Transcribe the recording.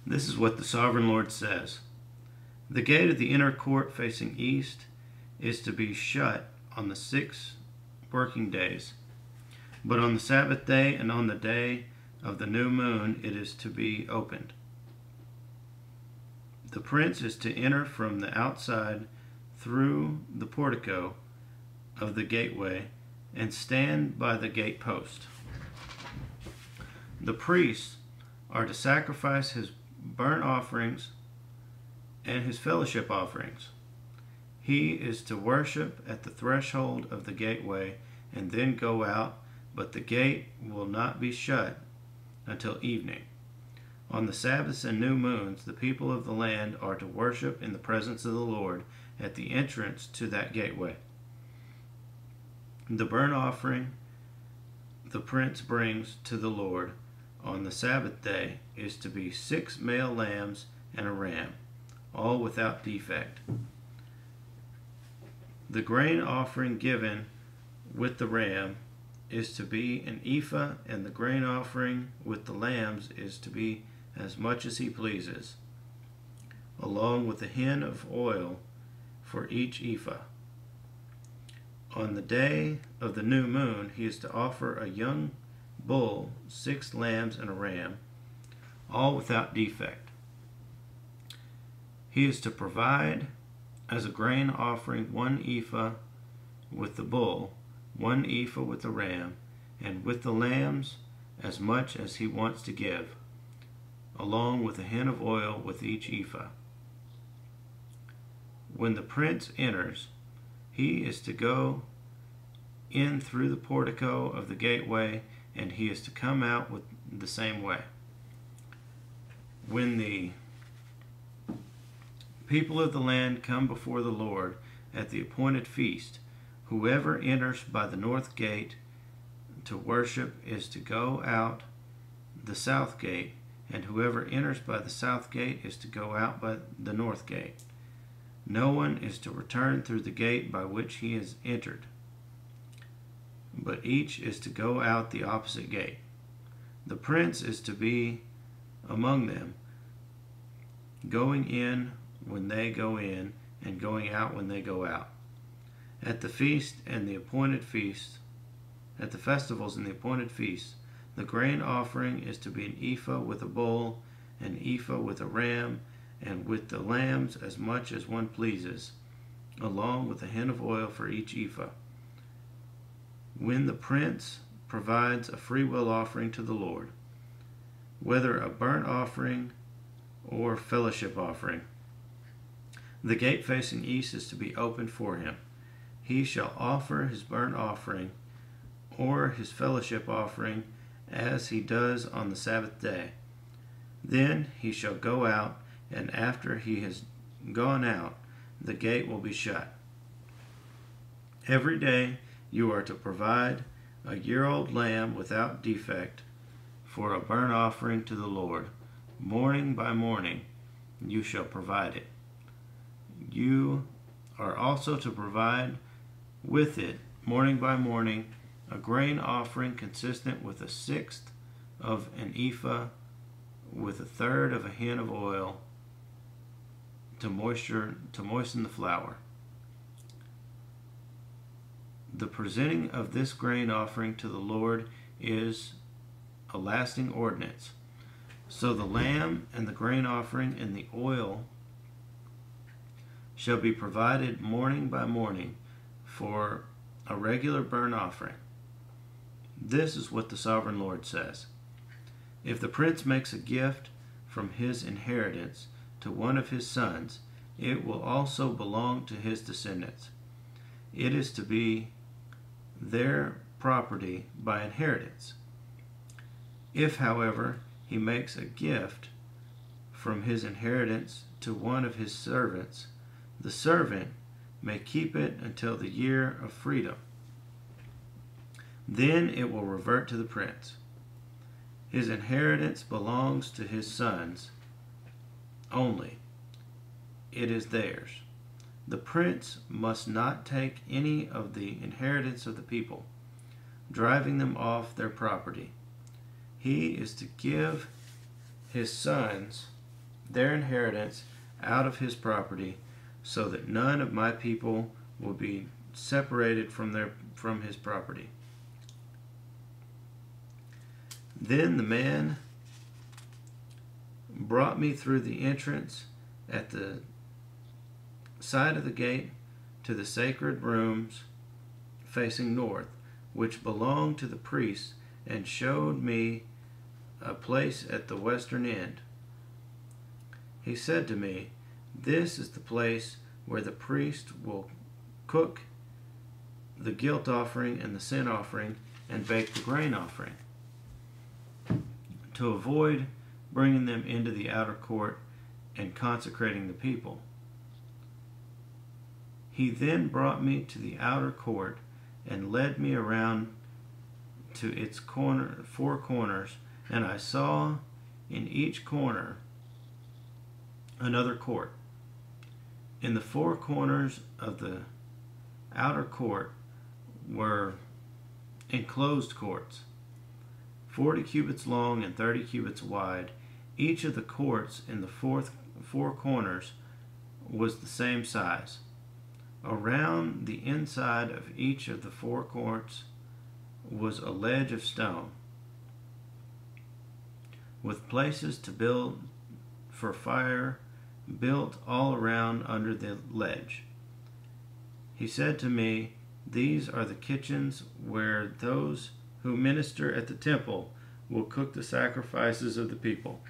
This is what the sovereign Lord says. The gate of the inner court facing east is to be shut on the 6 working days, but on the Sabbath day and on the day of the new moon it is to be opened. The prince is to enter from the outside through the portico of the gateway and stand by the gate post. The priests are to sacrifice his burnt offerings and his fellowship offerings. He is to worship at the threshold of the gateway and then go out, but the gate will not be shut until evening. On the Sabbaths and new moons, the people of the land are to worship in the presence of the Lord at the entrance to that gateway. The burnt offering the prince brings to the Lord on the Sabbath day is to be 6 male lambs and a ram, all without defect. The grain offering given with the ram is to be an ephah, and the grain offering with the lambs is to be as much as he pleases, along with a hin of oil for each ephah. On the day of the new moon, he is to offer a young bull, 6 lambs, and a ram, all without defect. He is to provide as a grain offering 1 ephah with the bull, 1 ephah with the ram, and with the lambs as much as he wants to give, along with a hin of oil with each ephah. When the prince enters, he is to go in through the portico of the gateway, and he is to come out with the same way. When the people of the land come before the Lord at the appointed feast, whoever enters by the north gate to worship is to go out the south gate, and whoever enters by the south gate is to go out by the north gate. No one is to return through the gate by which he has entered, but each is to go out the opposite gate. The prince is to be among them, going in when they go in, and going out when they go out. At the feast and the appointed feasts, at the festivals and the appointed feasts, the grain offering is to be an ephah with a bull, an ephah with a ram, and with the lambs as much as one pleases, along with a hin of oil for each ephah. When the prince provides a freewill offering to the Lord, whether a burnt offering or fellowship offering, the gate facing east is to be opened for him. He shall offer his burnt offering or his fellowship offering as he does on the Sabbath day. Then he shall go out, and after he has gone out, the gate will be shut. Every day you are to provide a year-old lamb without defect for a burnt offering to the Lord. Morning by morning you shall provide it. You are also to provide with it, morning by morning, a grain offering consistent with 1/6 of an ephah with 1/3 of a hin of oil to moisten the flour. The presenting of this grain offering to the Lord is a lasting ordinance. So the lamb and the grain offering and the oil shall be provided morning by morning for a regular burnt offering. This is what the sovereign Lord says. If the prince makes a gift from his inheritance to one of his sons, it will also belong to his descendants. It is to be their property by inheritance. If, however, he makes a gift from his inheritance to one of his servants, the servant may keep it until the year of freedom. Then it will revert to the prince. His inheritance belongs to his sons only. It is theirs. The prince must not take any of the inheritance of the people, driving them off their property. He is to give his sons their inheritance out of his property, so that none of my people will be separated from his property. Then the man brought me through the entrance at the side of the gate to the sacred rooms facing north, which belonged to the priests, and showed me a place at the western end. He said to me, "This is the place where the priest will cook the guilt offering and the sin offering and bake the grain offering, to avoid bringing them into the outer court and consecrating the people." He then brought me to the outer court and led me around to its four corners, and I saw in each corner another court. In the four corners of the outer court were enclosed courts, 40 cubits long and 30 cubits wide. Each of the courts in the four corners was the same size. Around the inside of each of the four courts was a ledge of stone, with places to build for fire built all around under the ledge. He said to me, "These are the kitchens where those who minister at the temple will cook the sacrifices of the people."